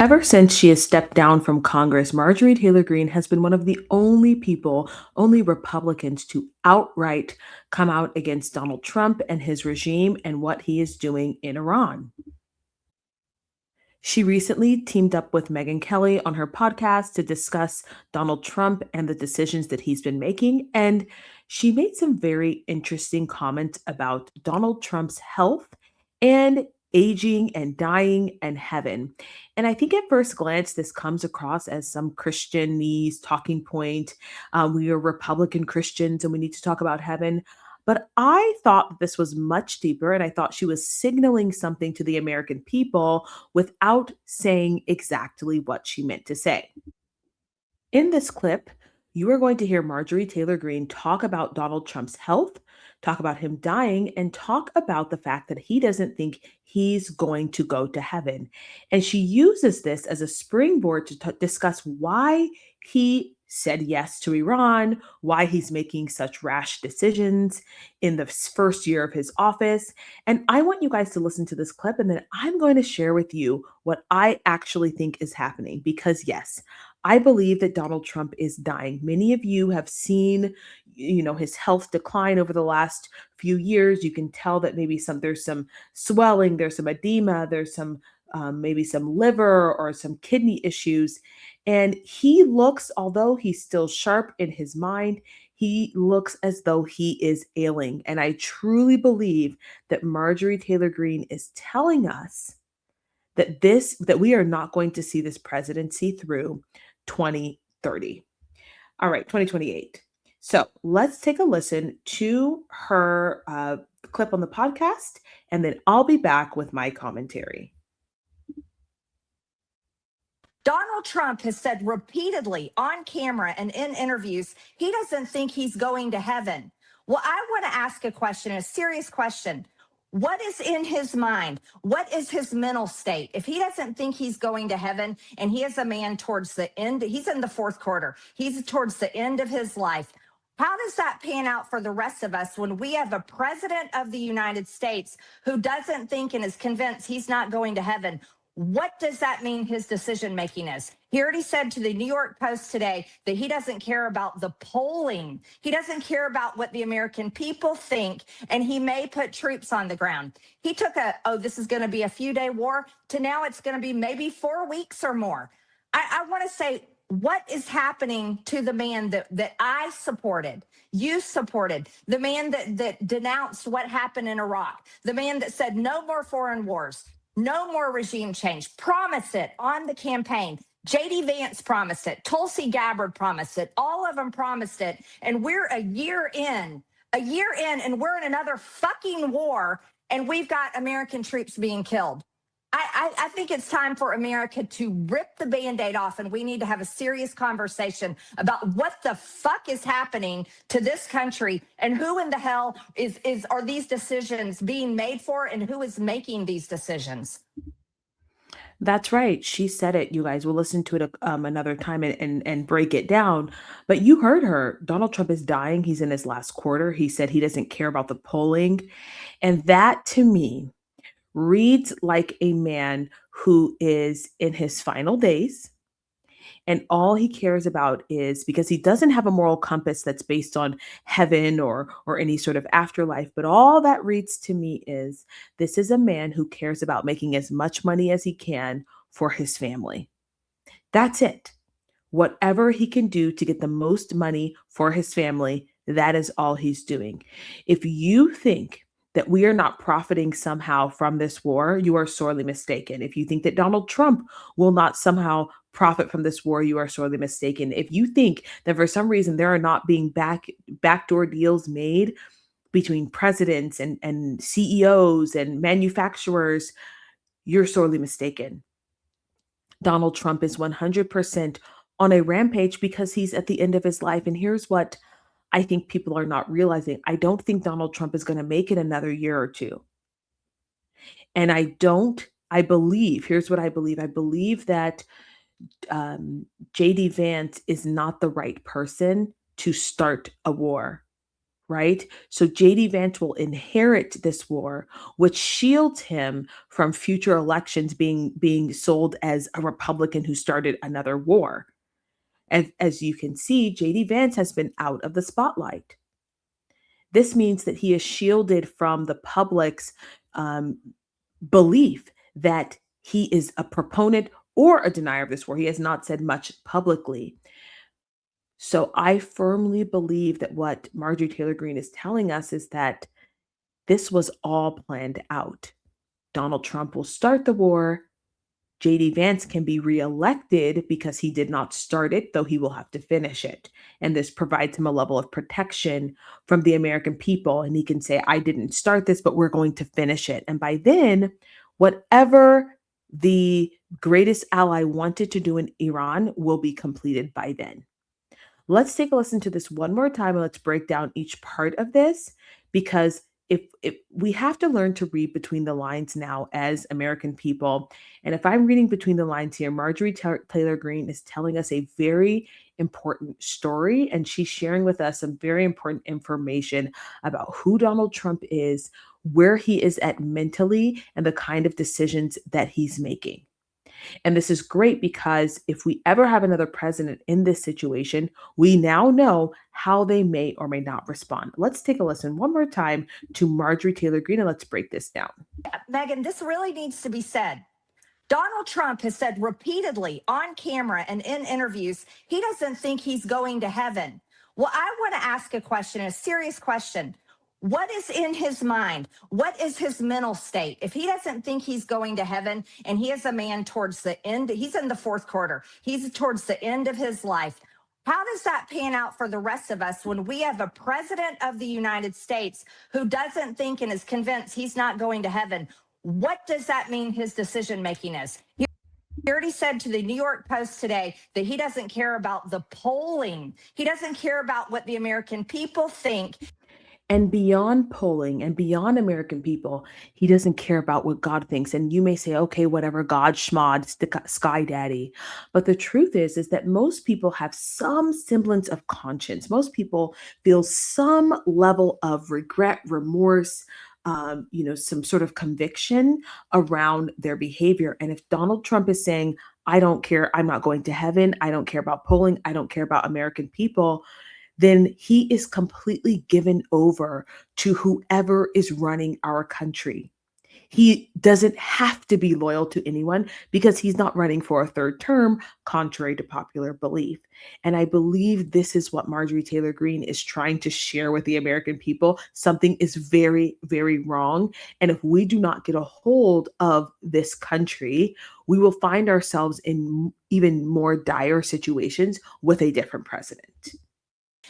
Ever since she has stepped down from Congress, Marjorie Taylor Greene has been one of the only people, only Republicans to outright come out against Donald Trump and his regime and what he is doing in Iran. She recently teamed up with Megyn Kelly on her podcast to discuss Donald Trump and the decisions that he's been making. And she made some very interesting comments about Donald Trump's health and aging and dying and heaven. And I think at first glance, this comes across as some Christianese talking point. We are Republican Christians and we need to talk about heaven. But I thought this was much deeper, and I thought she was signaling something to the American people without saying exactly what she meant to say. In this clip, you are going to hear Marjorie Taylor Greene talk about Donald Trump's health, talk about him dying, and talk about the fact that he doesn't think he's going to go to heaven. And she uses this as a springboard to discuss why he said yes to Iran, why he's making such rash decisions in the first year of his office. And I want you guys to listen to this clip, and then I'm going to share with you what I actually think is happening. Because, yes, I believe that Donald Trump is dying. Many of you have seen, his health decline over the last few years. You can tell that maybe there's some swelling, there's some edema, there's some maybe some liver or some kidney issues. And he looks, although he's still sharp in his mind, he looks as though he is ailing. And I truly believe that Marjorie Taylor Greene is telling us that we are not going to see this presidency through 2030. All right, 2028. So let's take a listen to her clip on the podcast, and then I'll be back with my commentary. Donald Trump has said repeatedly on camera and in interviews, he doesn't think he's going to heaven. Well, I want to ask a question, a serious question. What is in his mind? What is his mental state? If he doesn't think he's going to heaven and he is a man towards the end, he's in the fourth quarter, he's towards the end of his life. How does that pan out for the rest of us when we have a president of the United States who doesn't think and is convinced he's not going to heaven? What does that mean his decision making is? He already said to the New York Post today that he doesn't care about the polling. He doesn't care about what the American people think, and he may put troops on the ground. He took this is going to be a few-day war, to now it's going to be maybe 4 weeks or more. I want to say, what is happening to the man that I supported, you supported, the man that denounced what happened in Iraq, the man that said no more foreign wars, no more regime change, promised it on the campaign. J.D. Vance promised it. Tulsi Gabbard promised it. All of them promised it. And we're a year in, and we're in another fucking war, and we've got American troops being killed. I think it's time for America to rip the Band-Aid off, and we need to have a serious conversation about what the fuck is happening to this country and who in the hell are these decisions being made for, and who is making these decisions. That's right. She said it, you guys. We'll listen to it another time and break it down. But you heard her. Donald Trump is dying. He's in his last quarter. He said he doesn't care about the polling. And that, to me, reads like a man who is in his final days, and all he cares about is, because he doesn't have a moral compass that's based on heaven or any sort of afterlife, but all that reads to me is this is a man who cares about making as much money as he can for his family. That's it. Whatever he can do to get the most money for his family, that is all he's doing. If you think that we are not profiting somehow from this war, you are sorely mistaken. If you think that Donald Trump will not somehow profit from this war, you are sorely mistaken. If you think that for some reason there are not being backdoor deals made between presidents and CEOs and manufacturers, you're sorely mistaken. Donald Trump is 100% on a rampage because he's at the end of his life. And here's what I think people are not realizing. I don't think Donald Trump is going to make it another year or two. And I believe, here's what I believe. I believe that JD Vance is not the right person to start a war right? So JD Vance will inherit this war, which shields him from future elections being sold as a Republican who started another war. And as you can see, JD Vance has been out of the spotlight. This means that he is shielded from the public's um, belief that he is a proponent or a denier of this war. He has not said much publicly. So I firmly believe that what Marjorie Taylor Greene is telling us is that this was all planned out. Donald Trump will start the war. JD Vance can be reelected because he did not start it, though he will have to finish it. And this provides him a level of protection from the American people. And he can say, I didn't start this, but we're going to finish it. And by then, whatever the greatest ally wanted to do in Iran will be completed by then. Let's take a listen to this one more time and let's break down each part of this because if we have to learn to read between the lines now as American people. And if I'm reading between the lines here, Marjorie Taylor Greene is telling us a very important story and she's sharing with us some very important information about who Donald Trump is, where he is at mentally, and the kind of decisions that he's making. And this is great because if we ever have another president in this situation, we now know how they may or may not respond. Let's take a listen one more time to Marjorie Taylor Greene and let's break this down. Megyn, this really needs to be said. Donald Trump has said repeatedly on camera and in interviews, he doesn't think he's going to heaven. Well, I want to ask a question, a serious question. What is in his mind? What is his mental state? If he doesn't think he's going to heaven and he is a man towards the end, he's in the fourth quarter, he's towards the end of his life. How does that pan out for the rest of us when we have a president of the United States who doesn't think and is convinced he's not going to heaven? What does that mean his decision making is? He already said to the New York Post today that he doesn't care about the polling. He doesn't care about what the American people think. And beyond polling and beyond American people, he doesn't care about what God thinks. And you may say, okay, whatever, God, schmod, sky daddy. But the truth is that most people have some semblance of conscience. Most people feel some level of regret, remorse, some sort of conviction around their behavior. And if Donald Trump is saying, I don't care, I'm not going to heaven, I don't care about polling, I don't care about American people, then he is completely given over to whoever is running our country. He doesn't have to be loyal to anyone because he's not running for a third term, contrary to popular belief. And I believe this is what Marjorie Taylor Greene is trying to share with the American people. Something is very, very wrong. And if we do not get a hold of this country, we will find ourselves in even more dire situations with a different president.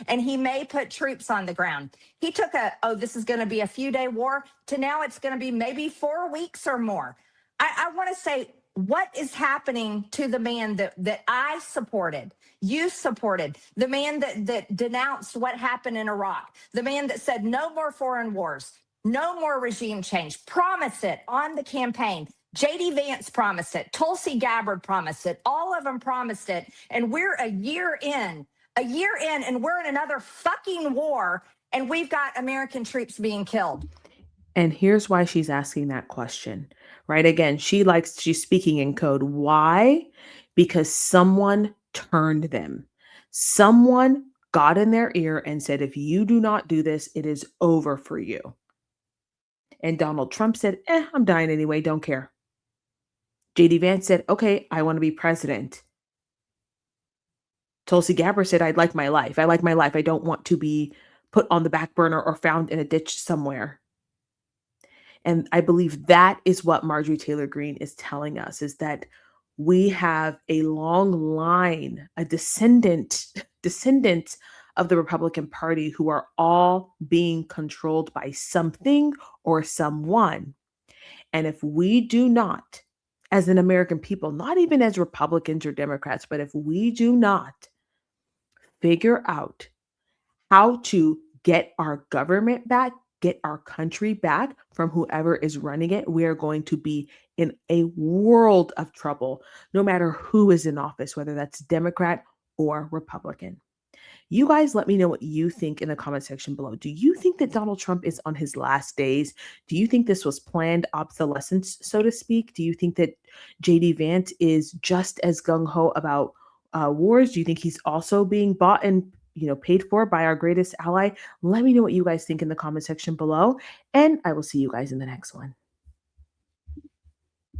And he may put troops on the ground. He took this is going to be a few day war to now it's going to be maybe 4 weeks or more. I want to say, what is happening to the man that I supported, you supported, the man that denounced what happened in Iraq, the man that said no more foreign wars, no more regime change, promised it on the campaign. JD Vance promised it. Tulsi Gabbard promised it. All of them promised it. And we're a year in, and we're in another fucking war, and we've got American troops being killed. And here's why she's asking that question, right? Again, she's speaking in code. Why? Because someone turned them. Someone got in their ear and said, if you do not do this, it is over for you. And Donald Trump said, I'm dying anyway, don't care. JD Vance said, okay, I want to be president. Tulsi Gabbard said, I'd like my life. I like my life. I don't want to be put on the back burner or found in a ditch somewhere. And I believe that is what Marjorie Taylor Greene is telling us, is that we have a long line, a descendants of the Republican Party who are all being controlled by something or someone. And if we do not, as an American people, not even as Republicans or Democrats, but if we do not figure out how to get our government back, get our country back from whoever is running it, we are going to be in a world of trouble, no matter who is in office, whether that's Democrat or Republican. You guys let me know what you think in the comment section below. Do you think that Donald Trump is on his last days? Do you think this was planned obsolescence, so to speak? Do you think that JD Vance is just as gung ho about wars? Do you think he's also being bought and paid for by our greatest ally? Let me know what you guys think in the comment section below, and I will see you guys in the next one.